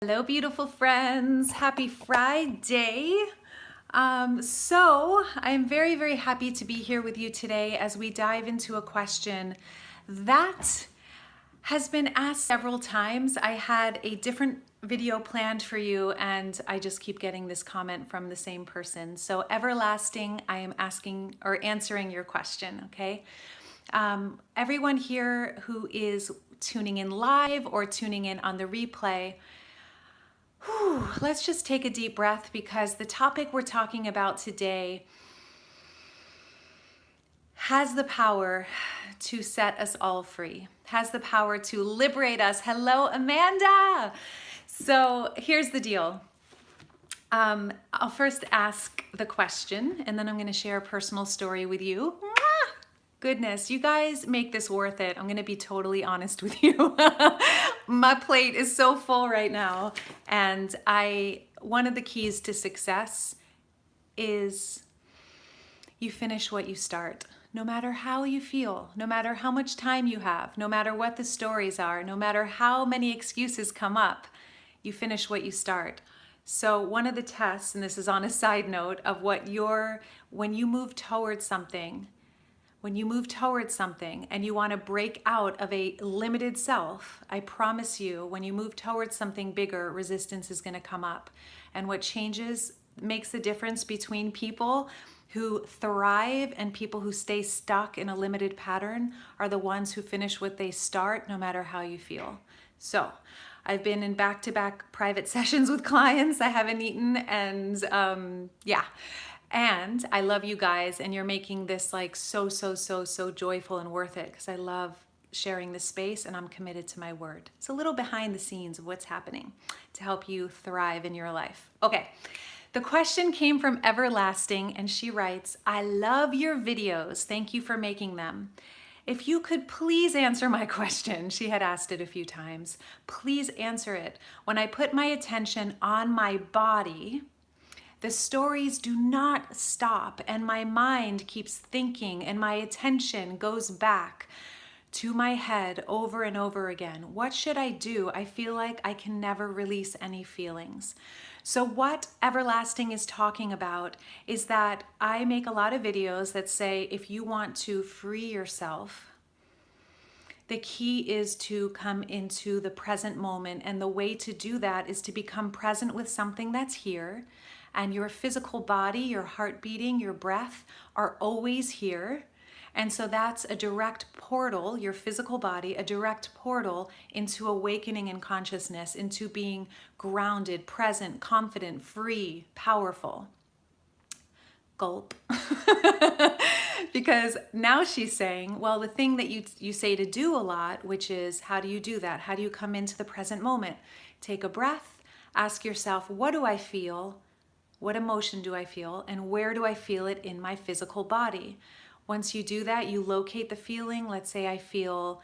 Hello, beautiful friends. Happy Friday. So I'm very, very happy to be here with you today as we dive into a question that has been asked several times. I had a different video planned for you and I just keep getting this comment from the same person. So everlasting, I am asking or answering your question, okay? Everyone here who is tuning in live or tuning in on the replay, let's just take a deep breath because the topic we're talking about today has the power to set us all free, has the power to liberate us. Hello, Amanda. So here's the deal. I'll first ask the question and then I'm going to share a personal story with you. Goodness, you guys make this worth it. I'm going to be totally honest with you. My plate is so full right now. And one of the keys to success is you finish what you start. No matter how you feel, no matter how much time you have, no matter what the stories are, no matter how many excuses come up, you finish what you start. So one of the tests, and this is on a side note, of when you move towards something, and you want to break out of a limited self, I promise you, when you move towards something bigger, resistance is going to come up. And what makes the difference between people who thrive and people who stay stuck in a limited pattern are the ones who finish what they start, no matter how you feel. So I've been in back-to-back private sessions with clients. I haven't eaten, and yeah. And I love you guys, and you're making this like so joyful and worth it, because I love sharing this space and I'm committed to my word. It's a little behind the scenes of what's happening to help you thrive in your life. Okay, the question came from Everlasting, and she writes, I love your videos. Thank you for making them. If you could please answer my question, she had asked it a few times, please answer it. When I put my attention on my body, the stories do not stop, and my mind keeps thinking, and my attention goes back to my head over and over again. What should I do? I feel like I can never release any feelings. So what Everlasting is talking about is that I make a lot of videos that say, if you want to free yourself, the key is to come into the present moment. And the way to do that is to become present with something that's here. And your physical body, your heart beating, your breath are always here. And so that's a direct portal, your physical body, a direct portal into awakening in consciousness, into being grounded, present, confident, free, powerful. Gulp. Because now she's saying, well, the thing that you say to do a lot, which is, how do you do that? How do you come into the present moment? Take a breath, ask yourself, what do I feel? What emotion do I feel? And where do I feel it in my physical body? Once you do that, you locate the feeling. Let's say I feel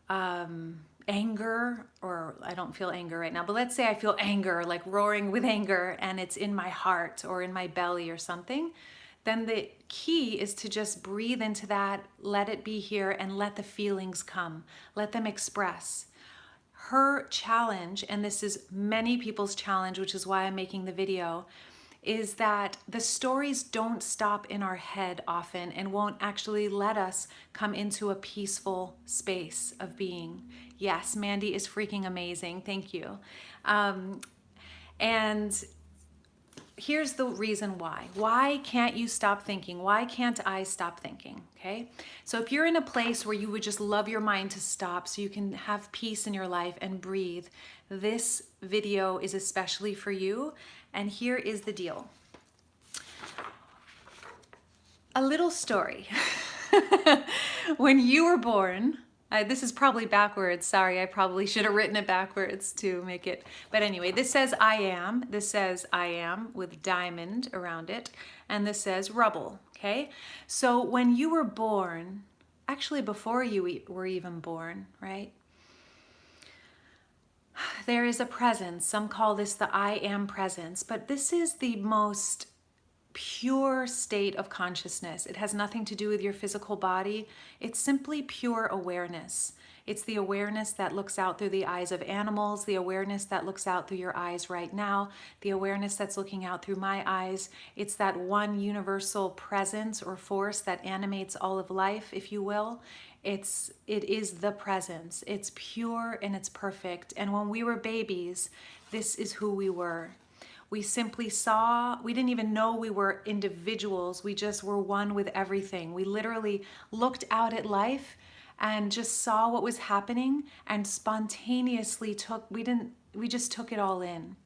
anger, or I don't feel anger right now, but let's say I feel anger, like roaring with anger, and it's in my heart or in my belly or something. Then the key is to just breathe into that, let it be here, and let the feelings come. Let them express. Her challenge, and this is many people's challenge, which is why I'm making the video, is that the stories don't stop in our head often and won't actually let us come into a peaceful space of being. Yes, Mandy is freaking amazing. Thank you. And here's the reason why. Why can't you stop thinking? Why can't I stop thinking? Okay. So if you're in a place where you would just love your mind to stop so you can have peace in your life and breathe, this video is especially for you. And here is the deal. A little story. When you were born, this is probably backwards. Sorry, I probably should have written it backwards to make it. But anyway, this says I am. This says I am with diamond around it. And this says Rubble. Okay. So when you were born, actually before you were even born, right? There is a presence. Some call this the I am presence, but this is the most pure state of consciousness. It has nothing to do with your physical body. It's simply pure awareness. It's the awareness that looks out through the eyes of animals, the awareness that looks out through your eyes right now, the awareness that's looking out through my eyes. It's that one universal presence or force that animates all of life, if you will. It is the presence. It's pure and it's perfect. And when we were babies, this is who we were. We simply saw, we didn't even know we were individuals. We just were one with everything. We literally looked out at life and just saw what was happening and spontaneously we just took it all in.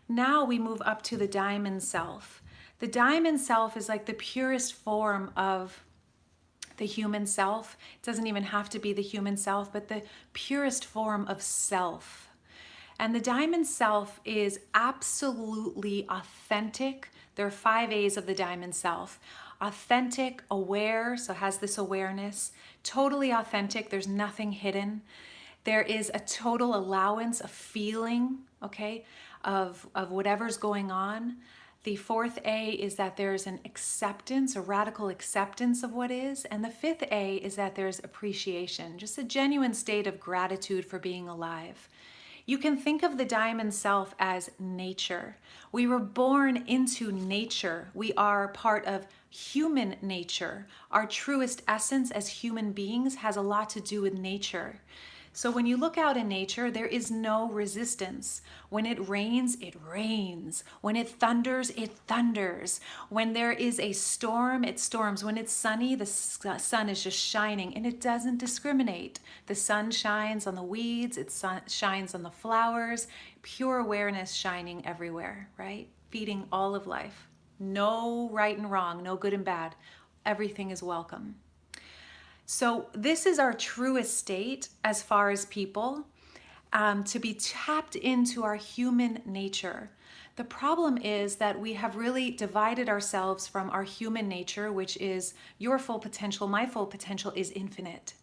Now we move up to the diamond self. The diamond self is like the purest form of the human self. It doesn't even have to be the human self, but the purest form of self. And the diamond self is absolutely authentic. There are 5 A's of the diamond self. Authentic, aware, so has this awareness. Totally authentic, there's nothing hidden. There is a total allowance of feeling, okay, of whatever's going on. The 4th A is that there's an acceptance, a radical acceptance of what is. And the 5th A is that there's appreciation, just a genuine state of gratitude for being alive. You can think of the diamond self as nature. We were born into nature. We are part of human nature. Our truest essence as human beings has a lot to do with nature. So when you look out in nature, there is no resistance. When it rains, it rains. When it thunders, it thunders. When there is a storm, it storms. When it's sunny, the sun is just shining and it doesn't discriminate. The sun shines on the weeds, it shines on the flowers. Pure awareness shining everywhere, right? Feeding all of life. No right and wrong, no good and bad. Everything is welcome. So this is our truest state as far as people, to be tapped into our human nature. The problem is that we have really divided ourselves from our human nature, which is your full potential. My full potential is infinite.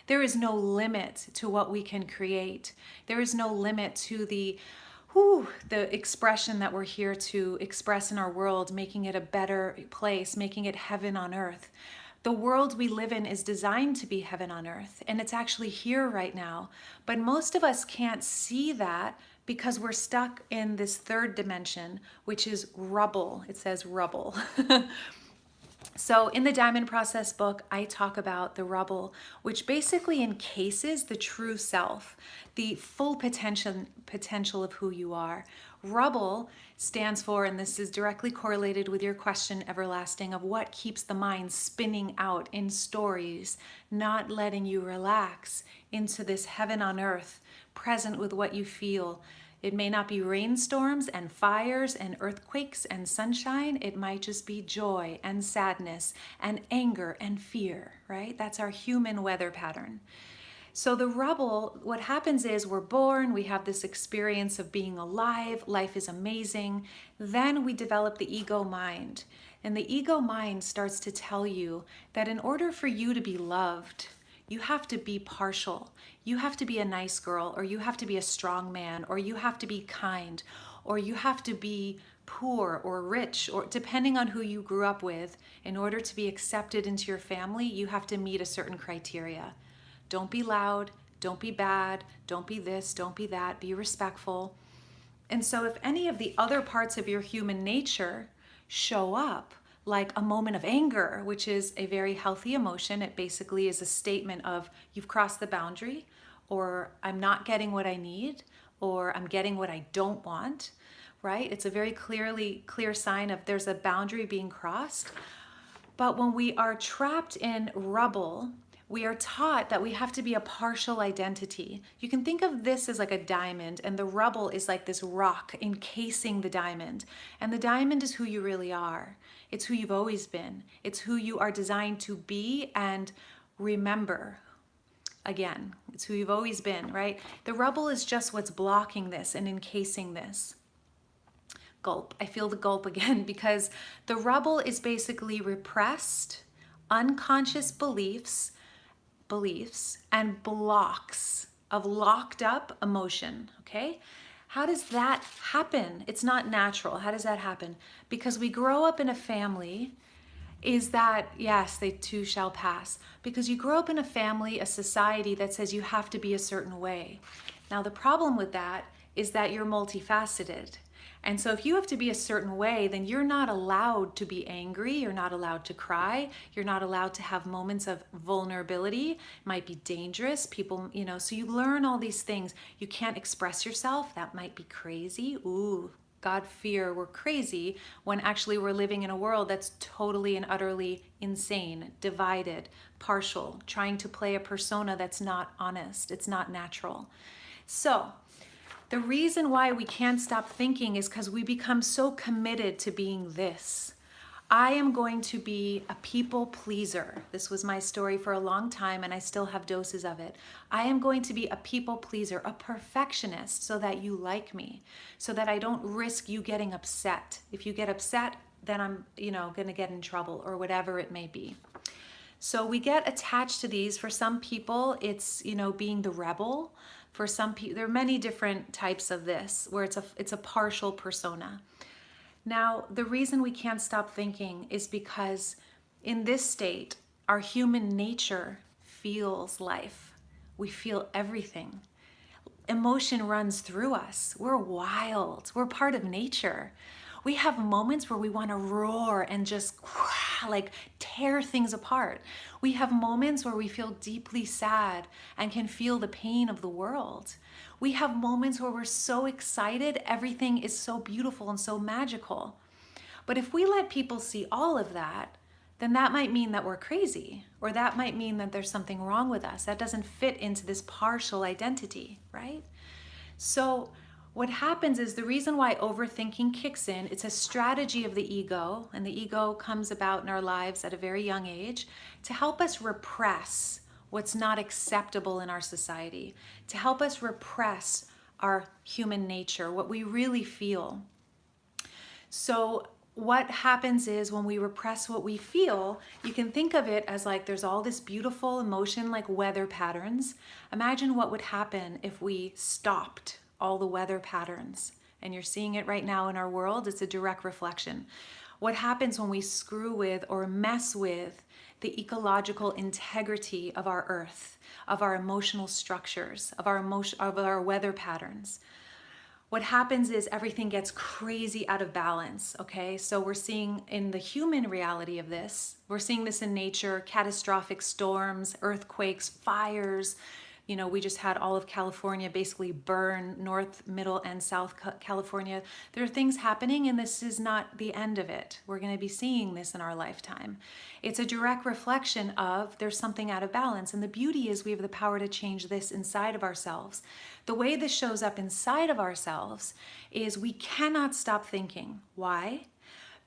There is no limit to what we can create. There is no limit to the expression that we're here to express in our world, making it a better place, making it heaven on earth. The world we live in is designed to be heaven on earth, and it's actually here right now. But most of us can't see that because we're stuck in this 3rd dimension, which is rubble. It says rubble. So in the Diamond Process book, I talk about the rubble, which basically encases the true self, the full potential of who you are. Rubble stands for, and this is directly correlated with your question, everlasting, of what keeps the mind spinning out in stories, not letting you relax into this heaven on earth, present with what you feel. It may not be rainstorms and fires and earthquakes and sunshine. It might just be joy and sadness and anger and fear, right? That's our human weather pattern. So the rubble, what happens is we're born, we have this experience of being alive, life is amazing. Then we develop the ego mind. And the ego mind starts to tell you that in order for you to be loved, you have to be partial. You have to be a nice girl, or you have to be a strong man, or you have to be kind, or you have to be poor or rich, or depending on who you grew up with. In order to be accepted into your family, you have to meet a certain criteria. Don't be loud, don't be bad, don't be this, don't be that, be respectful. And so if any of the other parts of your human nature show up, like a moment of anger, which is a very healthy emotion, it basically is a statement of you've crossed the boundary, or I'm not getting what I need, or I'm getting what I don't want, right? It's a very clear sign of there's a boundary being crossed. But when we are trapped in rubble, we are taught that we have to be a partial identity. You can think of this as like a diamond, and the rubble is like this rock encasing the diamond. And the diamond is who you really are. It's who you've always been. It's who you are designed to be and remember. Again, it's who you've always been, right? The rubble is just what's blocking this and encasing this. Gulp. I feel the gulp again, because the rubble is basically repressed, unconscious beliefs and blocks of locked up emotion, okay? How does that happen? It's not natural. How does that happen? Because we grow up in a family is that, yes, they too shall pass. Because you grow up in a family, a society that says you have to be a certain way. Now, the problem with that is that you're multifaceted. And so if you have to be a certain way, then you're not allowed to be angry. You're not allowed to cry. You're not allowed to have moments of vulnerability. It might be dangerous. People, so you learn all these things. You can't express yourself. That might be crazy. Ooh, God fear we're crazy when actually we're living in a world that's totally and utterly insane, divided, partial, trying to play a persona that's not honest. It's not natural. So the reason why we can't stop thinking is because we become so committed to being this. I am going to be a people pleaser. This was my story for a long time, and I still have doses of it. I am going to be a people pleaser, a perfectionist, so that you like me, so that I don't risk you getting upset. If you get upset, then I'm, going to get in trouble or whatever it may be. So we get attached to these. For some people, it's, being the rebel. For some people, there are many different types of this where it's a partial persona. Now, the reason we can't stop thinking is because in this state, our human nature feels life. We feel everything. Emotion runs through us. We're wild. We're part of nature. We have moments where we want to roar and just like tear things apart. We have moments where we feel deeply sad and can feel the pain of the world. We have moments where we're so excited, everything is so beautiful and so magical. But if we let people see all of that, then that might mean that we're crazy, or that might mean that there's something wrong with us. That doesn't fit into this partial identity, right? So what happens is the reason why overthinking kicks in, it's a strategy of the ego, and the ego comes about in our lives at a very young age to help us repress what's not acceptable in our society, to help us repress our human nature, what we really feel. So what happens is when we repress what we feel, you can think of it as like there's all this beautiful emotion like weather patterns. Imagine what would happen if we stopped all the weather patterns. And you're seeing it right now in our world. It's a direct reflection. What happens when we screw with or mess with the ecological integrity of our earth, of our emotional structures, of our weather patterns? What happens is everything gets crazy out of balance, okay? So we're seeing in the human reality of this, we're seeing this in nature, catastrophic storms, earthquakes, fires. We just had all of California basically burn, North, Middle, and South California. There are things happening, and this is not the end of it. We're going to be seeing this in our lifetime. It's a direct reflection of there's something out of balance, and the beauty is we have the power to change this inside of ourselves. The way this shows up inside of ourselves is we cannot stop thinking. Why?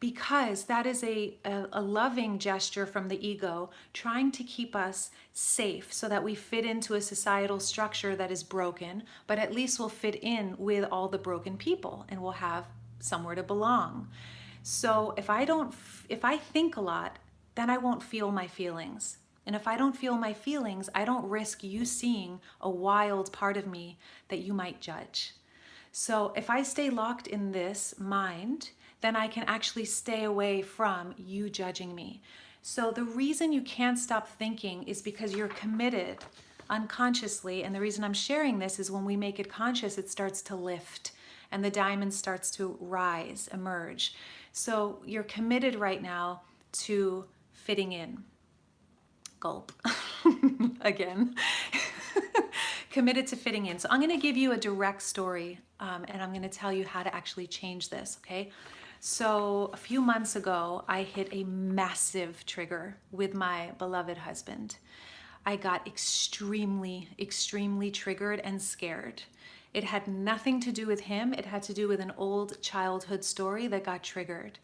Because that is a loving gesture from the ego trying to keep us safe so that we fit into a societal structure that is broken, but at least we'll fit in with all the broken people and we'll have somewhere to belong. So if I think a lot, then I won't feel my feelings. And if I don't feel my feelings, I don't risk you seeing a wild part of me that you might judge. So if I stay locked in this mind, then I can actually stay away from you judging me. So the reason you can't stop thinking is because you're committed unconsciously. And the reason I'm sharing this is when we make it conscious, it starts to lift and the diamond starts to rise, emerge. So you're committed right now to fitting in. Gulp. Again. Committed to fitting in. So I'm going to give you a direct story and I'm going to tell you how to actually change this, okay? So a few months ago, I hit a massive trigger with my beloved husband. I got extremely, extremely triggered and scared. It had nothing to do with him. It had to do with an old childhood story that got triggered.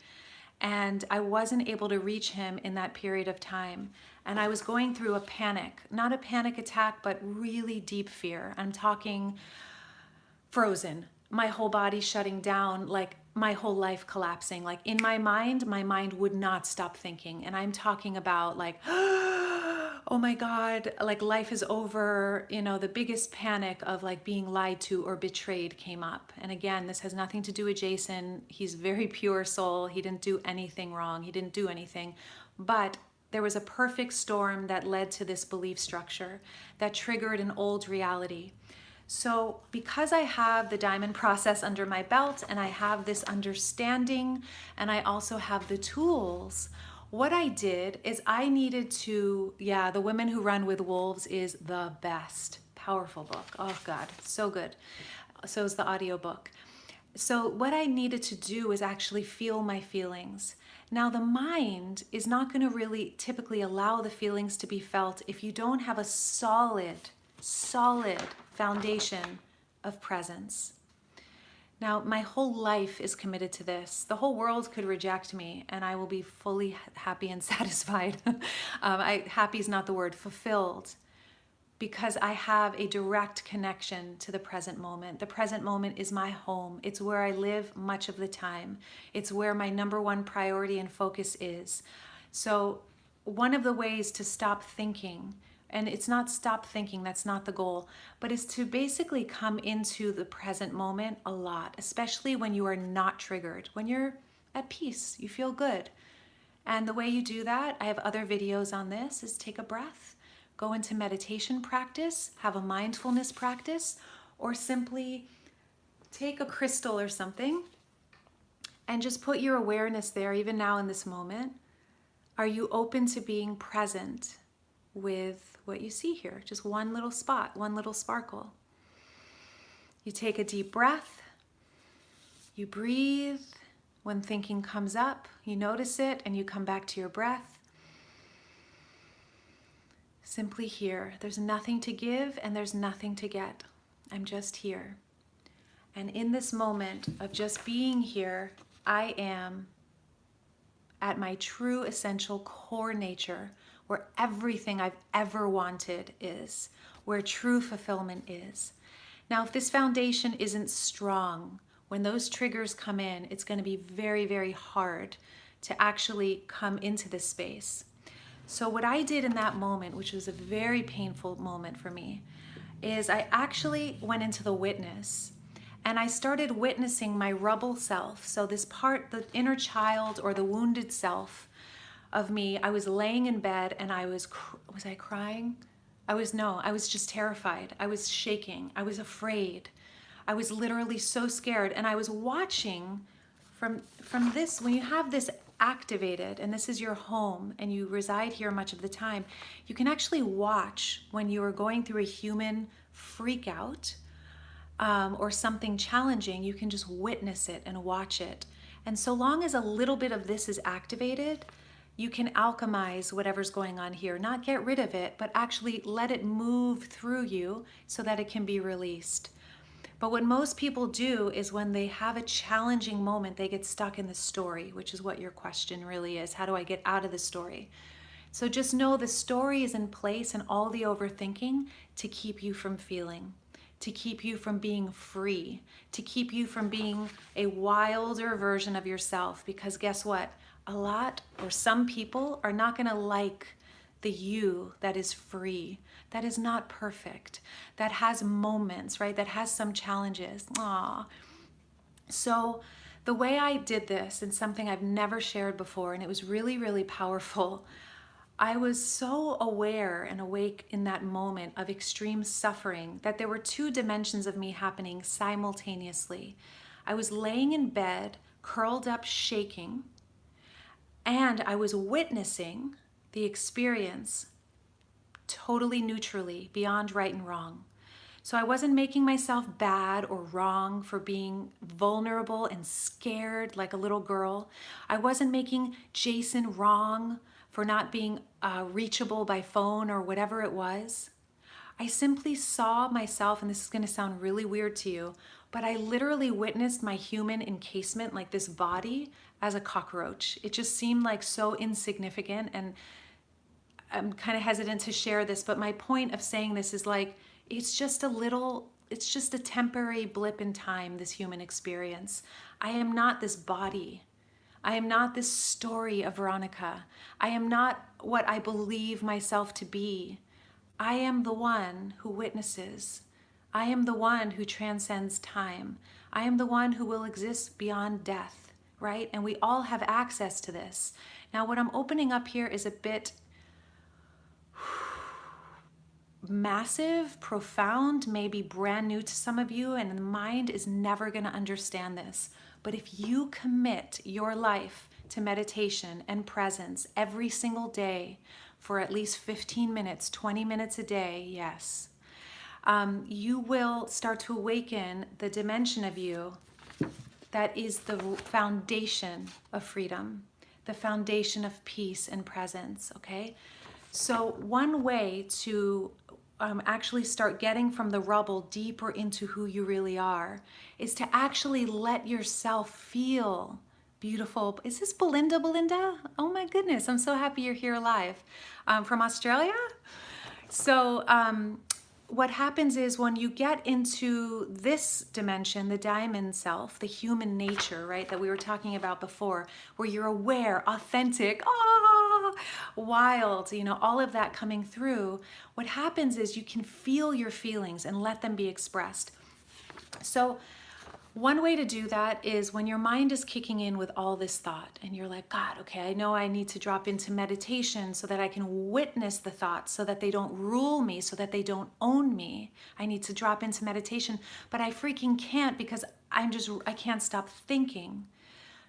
And I wasn't able to reach him in that period of time. And I was going through a panic, not a panic attack, but really deep fear. I'm talking frozen, my whole body shutting down, like my whole life collapsing. Like in my mind would not stop thinking. And I'm talking about like, oh my God, like life is over, you know, the biggest panic of like being lied to or betrayed came up. And again, this has nothing to do with Jason. He's very pure soul. He didn't do anything wrong. He didn't do anything. But there was a perfect storm that led to this belief structure that triggered an old reality. So because I have the diamond process under my belt and I have this understanding and I also have the tools, what I did is I needed to, yeah, The Women Who Run with Wolves is the best. Powerful book. Oh God, so good. So is the audiobook. So what I needed to do is actually feel my feelings. Now the mind is not going to really typically allow the feelings to be felt if you don't have a solid foundation of presence. Now, my whole life is committed to this. The whole world could reject me and I will be fully happy and satisfied. Happy is not the word, fulfilled, because I have a direct connection to the present moment. The present moment is my home. It's where I live much of the time. It's where my number one priority and focus is. So one of the ways to stop thinking, and it's not stop thinking, that's not the goal, but is to basically come into the present moment a lot, especially when you are not triggered, when you're at peace, you feel good. And the way you do that, I have other videos on this, is take a breath, go into meditation practice, have a mindfulness practice, or simply take a crystal or something and just put your awareness there, even now in this moment. Are you open to being present with what you see here? Just one little spot, one little sparkle. You take a deep breath, you breathe. When thinking comes up, you notice it and you come back to your breath. Simply here. There's nothing to give and there's nothing to get. I'm just here. And in this moment of just being here, I am at my true essential core nature, where everything I've ever wanted is, where true fulfillment is. Now, if this foundation isn't strong, when those triggers come in, it's going to be very, very hard to actually come into this space. So what I did in that moment, which was a very painful moment for me, is I actually went into the witness and I started witnessing my Rubble self. So this part, the inner child or the wounded self of me, I was laying in bed and I was I crying? I was just terrified. I was shaking. I was afraid. I was literally so scared. And I was watching from this, when you have this activated and this is your home and you reside here much of the time, you can actually watch when you are going through a human freak out or something challenging. You can just witness it and watch it. And so long as a little bit of this is activated, you can alchemize whatever's going on here, not get rid of it, but actually let it move through you so that it can be released. But what most people do is when they have a challenging moment, they get stuck in the story, which is what your question really is. How do I get out of the story? So just know the story is in place and all the overthinking to keep you from feeling, to keep you from being free, to keep you from being a wilder version of yourself. Because guess what? A lot or some people are not going to like the you that is free, that is not perfect, that has moments, right? That has some challenges. Aww. So the way I did this, and something I've never shared before, and it was really, really powerful, I was so aware and awake in that moment of extreme suffering that there were two dimensions of me happening simultaneously. I was laying in bed, curled up, shaking, and I was witnessing the experience totally neutrally, beyond right and wrong. So I wasn't making myself bad or wrong for being vulnerable and scared like a little girl. I wasn't making Jason wrong for not being reachable by phone or whatever it was. I simply saw myself, and this is going to sound really weird to you, but I literally witnessed my human encasement, like this body, as a cockroach. It just seemed like so insignificant, and I'm kind of hesitant to share this, but my point of saying this is like, it's just a temporary blip in time, this human experience. I am not this body. I am not this story of Veronica. I am not what I believe myself to be. I am the one who witnesses. I am the one who transcends time. I am the one who will exist beyond death, right? And we all have access to this. Now, what I'm opening up here is a bit massive, profound, maybe brand new to some of you, and the mind is never going to understand this. But if you commit your life to meditation and presence every single day for at least 15 minutes, 20 minutes a day, yes, you will start to awaken the dimension of you that is the foundation of freedom, the foundation of peace and presence, okay? So one way to actually start getting from the rubble deeper into who you really are is to actually let yourself feel beautiful. Is this Belinda? Belinda? Oh my goodness, I'm so happy you're here live. From Australia? So what happens is when you get into this dimension, the diamond self, the human nature, right, that we were talking about before, where you're aware, authentic, wild, all of that coming through, what happens is you can feel your feelings and let them be expressed. So one way to do that is when your mind is kicking in with all this thought and you're like, God, okay, I know I need to drop into meditation so that I can witness the thoughts, so that they don't rule me, so that they don't own me. I need to drop into meditation, but I freaking can't because I can't stop thinking.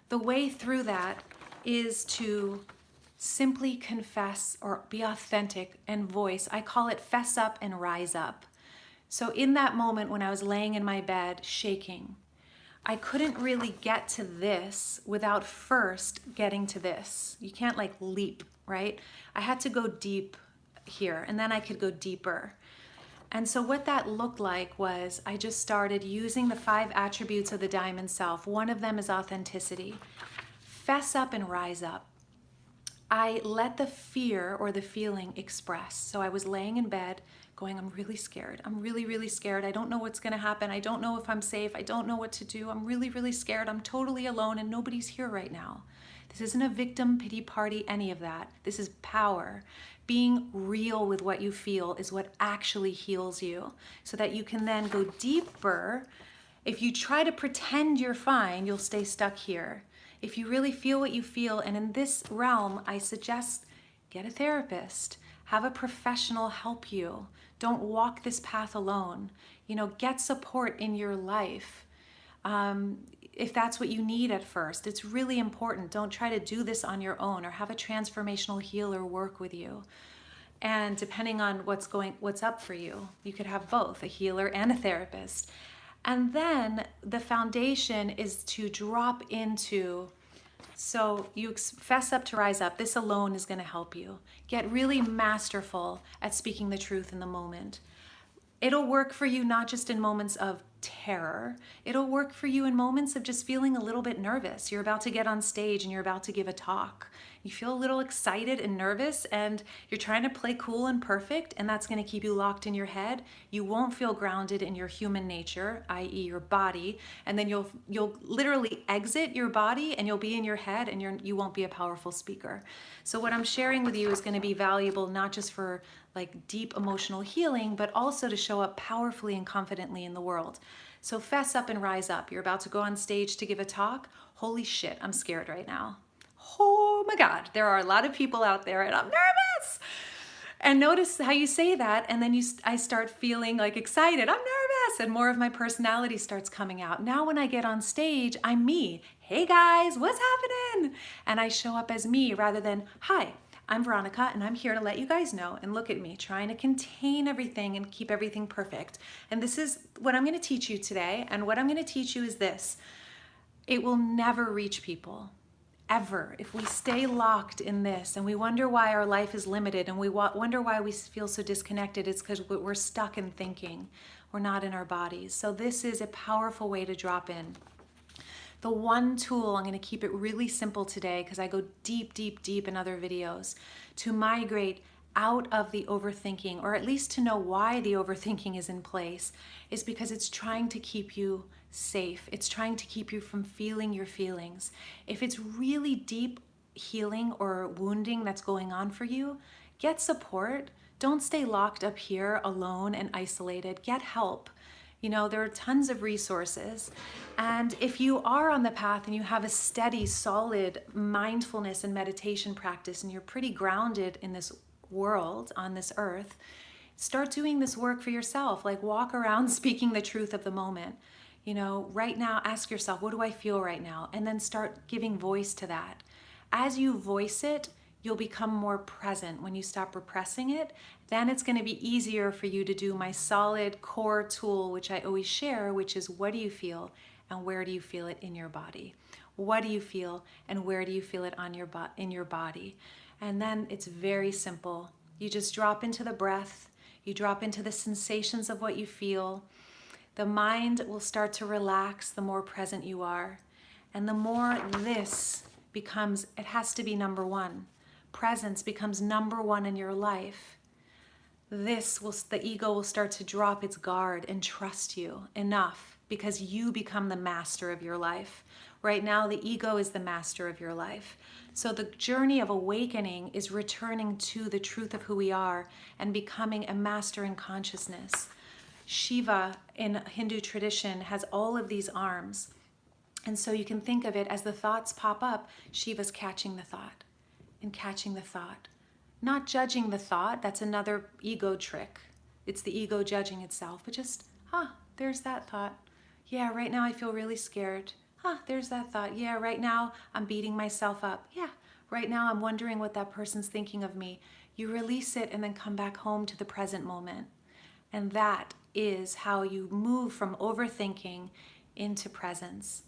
The way through that is to simply confess or be authentic and voice. I call it fess up and rise up. So in that moment when I was laying in my bed shaking, I couldn't really get to this without first getting to this. You can't like leap, right? I had to go deep here and then I could go deeper. And so what that looked like was I just started using the 5 attributes of the diamond self. One of them is authenticity. Fess up and rise up. I let the fear or the feeling express. So I was laying in bed going, I'm really scared. I'm really, really scared. I don't know what's going to happen. I don't know if I'm safe. I don't know what to do. I'm really, really scared. I'm totally alone and nobody's here right now. This isn't a victim pity party, any of that. This is power. Being real with what you feel is what actually heals you so that you can then go deeper. If you try to pretend you're fine, you'll stay stuck here. If you really feel what you feel, and in this realm, I suggest get a therapist, have a professional help you. Don't walk this path alone. Get support in your life. If that's what you need at first, it's really important. Don't try to do this on your own or have a transformational healer work with you. And depending on what's up for you, you could have both, a healer and a therapist. And then the foundation is to drop into, so you fess up to rise up. This alone is going to help you. Get really masterful at speaking the truth in the moment. It'll work for you not just in moments of terror. It'll work for you in moments of just feeling a little bit nervous. You're about to get on stage and you're about to give a talk. You feel a little excited and nervous and you're trying to play cool and perfect, and that's going to keep you locked in your head. You won't feel grounded in your human nature, i.e. your body, and then you'll literally exit your body and you'll be in your head and you won't be a powerful speaker. So what I'm sharing with you is going to be valuable not just for like deep emotional healing, but also to show up powerfully and confidently in the world. So fess up and rise up. You're about to go on stage to give a talk. Holy shit, I'm scared right now. Oh my God, there are a lot of people out there and I'm nervous. And notice how you say that, and then I start feeling like excited. I'm nervous, and more of my personality starts coming out. Now when I get on stage, I'm me. Hey guys, what's happening? And I show up as me rather than, hi, I'm Veronica and I'm here to let you guys know, and look at me trying to contain everything and keep everything perfect. And this is what I'm going to teach you today. And what I'm going to teach you is this. It will never reach people, ever. If we stay locked in this and we wonder why our life is limited and we wonder why we feel so disconnected, it's because we're stuck in thinking. We're not in our bodies. So this is a powerful way to drop in. The one tool, I'm going to keep it really simple today because I go deep, deep, deep in other videos, to migrate out of the overthinking, or at least to know why the overthinking is in place, is because it's trying to keep you safe. It's trying to keep you from feeling your feelings. If it's really deep healing or wounding that's going on for you, get support. Don't stay locked up here alone and isolated. Get help. You know, there are tons of resources. And if you are on the path and you have a steady, solid mindfulness and meditation practice, and you're pretty grounded in this world, on this earth, start doing this work for yourself. Like, walk around speaking the truth of the moment. You know, right now, ask yourself, what do I feel right now? And then start giving voice to that. As you voice it, you'll become more present when you stop repressing it. Then it's going to be easier for you to do my solid core tool, which I always share, which is, what do you feel and where do you feel it in your body? What do you feel and where do you feel it on in your body? And then it's very simple. You just drop into the breath. You drop into the sensations of what you feel. The mind will start to relax the more present you are. And the more this becomes, it has to be number one. Presence becomes number one in your life. The ego will start to drop its guard and trust you enough, because you become the master of your life. Right now, the ego is the master of your life. So the journey of awakening is returning to the truth of who we are and becoming a master in consciousness. Shiva in Hindu tradition has all of these arms. And so you can think of it as the thoughts pop up, Shiva's catching the thought and catching the thought. Not judging the thought, that's another ego trick. It's the ego judging itself, but just, there's that thought. Yeah, right now I feel really scared. There's that thought. Yeah, right now I'm beating myself up. Yeah, right now I'm wondering what that person's thinking of me. You release it and then come back home to the present moment. And that is how you move from overthinking into presence.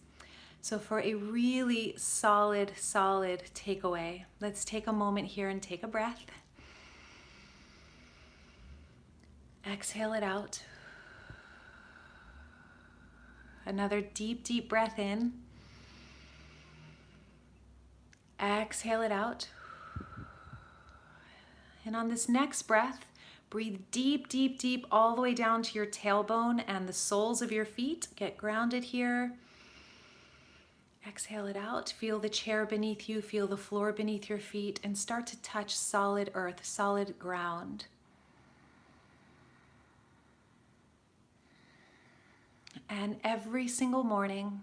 So for a really solid takeaway, let's take a moment here and take a breath. Exhale it out. Another deep breath in. Exhale it out. And on this next breath, breathe deep all the way down to your tailbone and the soles of your feet. Get grounded here. Exhale it out. Feel the chair beneath you, feel the floor beneath your feet, and start to touch solid earth, solid ground. And every single morning,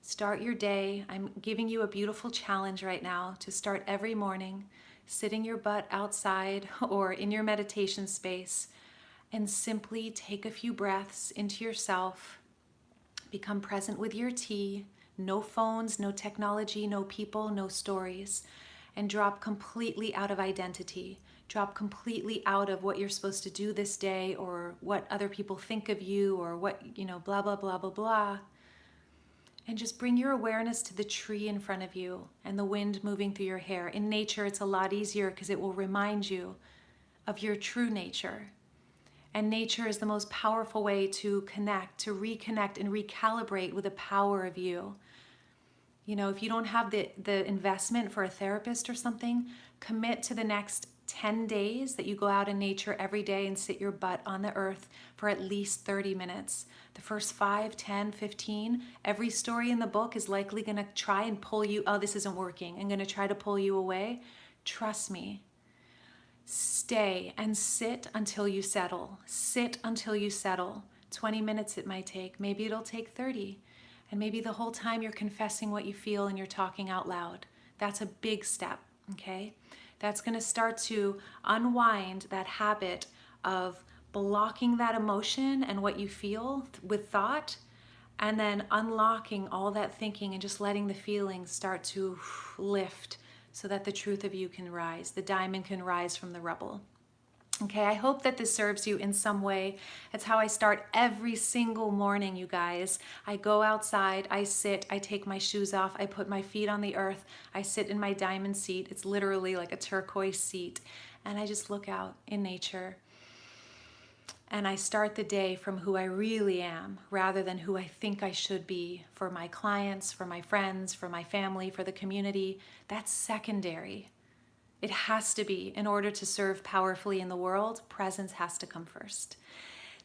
start your day. I'm giving you a beautiful challenge right now to start every morning, sitting your butt outside or in your meditation space, and simply take a few breaths into yourself. Become present with your tea. No phones, no technology, no people, no stories. And drop completely out of identity. Drop completely out of what you're supposed to do this day or what other people think of you or what, blah, blah, blah, blah, blah. And just bring your awareness to the tree in front of you and the wind moving through your hair. In nature, it's a lot easier because it will remind you of your true nature. And nature is the most powerful way to connect, to reconnect and recalibrate with the power of you. If you don't have the investment for a therapist or something, commit to the next 10 days that you go out in nature every day and sit your butt on the earth for at least 30 minutes. The first 5, 10, 15, every story in the book is likely going to try and pull you, this isn't working, I'm going to try to pull you away. Trust me. Stay and sit until you settle. Sit until you settle. 20 minutes it might take. Maybe it'll take 30. And maybe the whole time you're confessing what you feel and you're talking out loud. That's a big step, okay? That's going to start to unwind that habit of blocking that emotion and what you feel with thought, and then unlocking all that thinking and just letting the feelings start to lift so that the truth of you can rise. The diamond can rise from the rubble. Okay, I hope that this serves you in some way. It's how I start every single morning, you guys. I go outside, I sit, I take my shoes off, I put my feet on the earth, I sit in my diamond seat. It's literally like a turquoise seat. And I just look out in nature. And I start the day from who I really am rather than who I think I should be for my clients, for my friends, for my family, for the community. That's secondary. It has to be. In order to serve powerfully in the world, presence has to come first.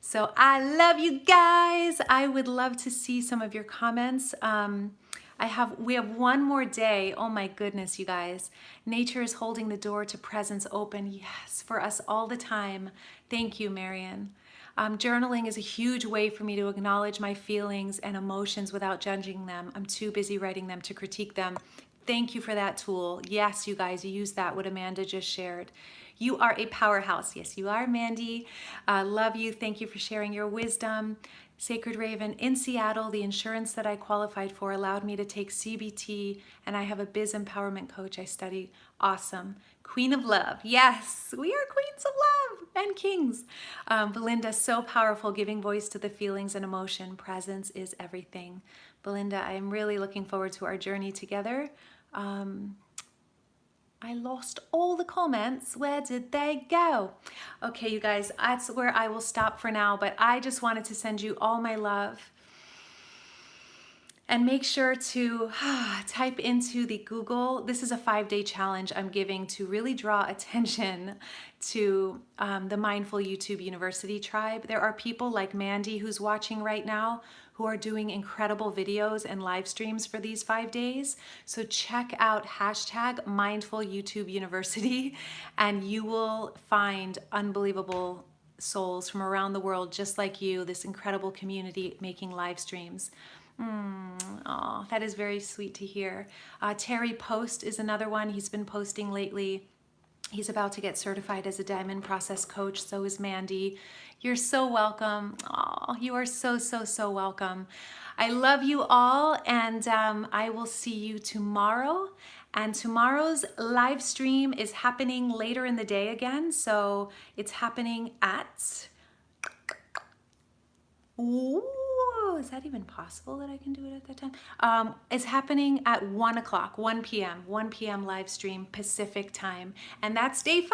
So I love you guys. I would love to see some of your comments. We have one more day. Oh my goodness, you guys. Nature is holding the door to presence open. Yes, for us all the time. Thank you, Marian. Journaling is a huge way for me to acknowledge my feelings and emotions without judging them. I'm too busy writing them to critique them. Thank you for that tool. Yes, you guys, use that, what Amanda just shared. You are a powerhouse. Yes, you are, Mandy. Love you. Thank you for sharing your wisdom. Sacred Raven, in Seattle, the insurance that I qualified for allowed me to take CBT, and I have a biz empowerment coach I study. Awesome. Queen of Love. Yes, we are queens of love and kings. Belinda, so powerful, giving voice to the feelings and emotion. Presence is everything. Belinda, I am really looking forward to our journey together. I lost all the comments. Where did they go? Okay, you guys, that's where I will stop for now, but I just wanted to send you all my love. And make sure to type into the Google. This is a 5-day challenge I'm giving to really draw attention to the Mindful YouTube University tribe. There are people like Mandy who's watching right now who are doing incredible videos and live streams for these 5 days. So check out hashtag Mindful YouTube University and you will find unbelievable souls from around the world just like you, this incredible community making live streams. Oh, that is very sweet to hear. Terry Post is another one. He's been posting lately. He's about to get certified as a diamond process coach. So is Mandy. You're so welcome. Oh, you are so, so, so welcome. I love you all, and I will see you tomorrow. And tomorrow's live stream is happening later in the day again. So it's happening at... Ooh, is that even possible that I can do it at that time? It's happening at 1 o'clock, 1 p.m., 1 p.m. live stream Pacific time. And that's day 5.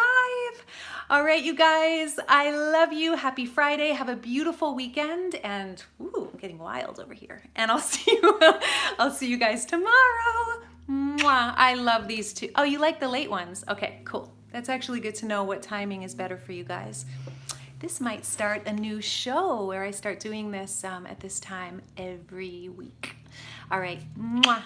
All right, you guys, I love you. Happy Friday. Have a beautiful weekend. And ooh, I'm getting wild over here. And I'll see you guys tomorrow. Mwah. I love these two. Oh, you like the late ones? Okay, cool. That's actually good to know what timing is better for you guys. This might start a new show where I start doing this at this time every week. All right. Mwah.